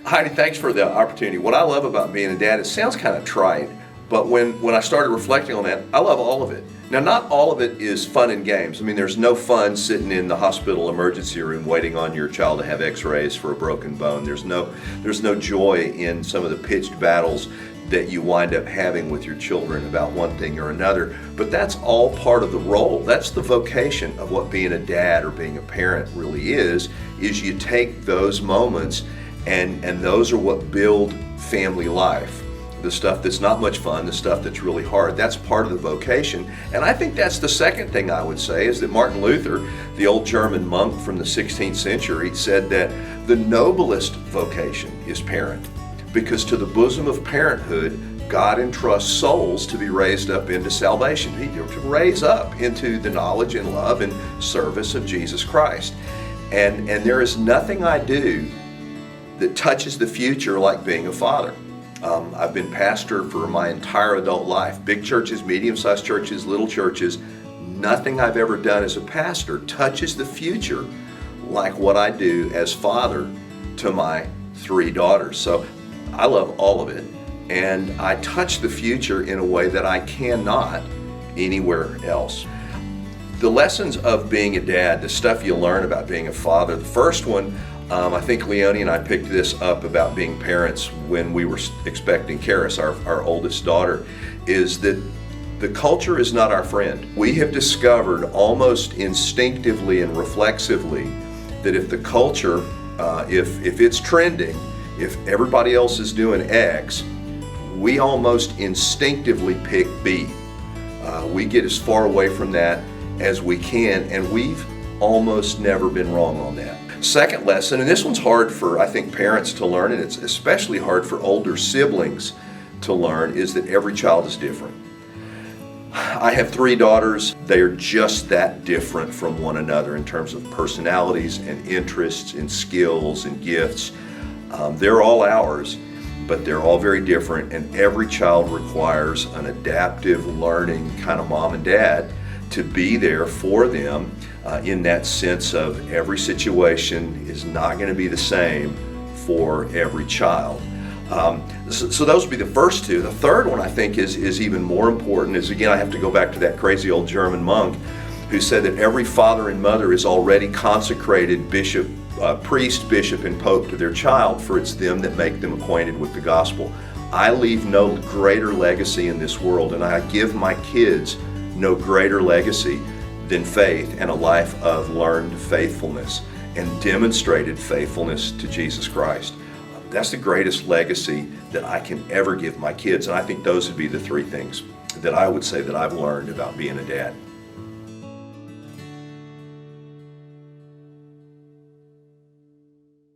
Heidi, thanks for the opportunity. What I love about being a dad, it sounds kind of trite, but when I started reflecting on that, I love all of it. Now, not all of it is fun and games. I mean, there's no fun sitting in the hospital emergency room waiting on your child to have x-rays for a broken bone. There's no joy in some of the pitched battles that you wind up having with your children about one thing or another. But that's all part of the role. That's the vocation of what being a dad or being a parent really is you take those moments and those are what build family life. The stuff that's not much fun, the stuff that's really hard, that's part of the vocation. And I think that's the second thing I would say is that Martin Luther, the old German monk from the 16th century, said that the noblest vocation is parent, because to the bosom of parenthood, God entrusts souls to be raised up into salvation, to raise up into the knowledge and love and service of Jesus Christ. And there is nothing I do that touches the future like being a father. I've been pastor for my entire adult life. Big churches, medium-sized churches, little churches. Nothing I've ever done as a pastor touches the future like what I do as father to my 3 daughters. So I love all of it, and I touch the future in a way that I cannot anywhere else. The lessons of being a dad, the stuff you learn about being a father, the first one, I think Leonie and I picked this up about being parents when we were expecting Karis, our oldest daughter, is that the culture is not our friend. We have discovered almost instinctively and reflexively that if the culture, if it's trending, if everybody else is doing X, we almost instinctively pick B. We get as far away from that as we can, and we've almost never been wrong on that. Second lesson, and this one's hard for, I think, parents to learn, and it's especially hard for older siblings to learn, is that every child is different. I have 3 daughters. They are just that different from one another in terms of personalities and interests and skills and gifts. They're all ours, but they're all very different, and every child requires an adaptive, learning kind of mom and dad to be there for them. In that sense of every situation is not going to be the same for every child. So those would be the first 2. The third one I think is even more important, is again I have to go back to that crazy old German monk who said that every father and mother is already consecrated bishop, priest, bishop, and pope to their child, for it's them that make them acquainted with the gospel. I leave no greater legacy in this world, and I give my kids no greater legacy than faith and a life of learned faithfulness and demonstrated faithfulness to Jesus Christ. That's the greatest legacy that I can ever give my kids, and I think those would be the 3 things that I would say that I've learned about being a dad.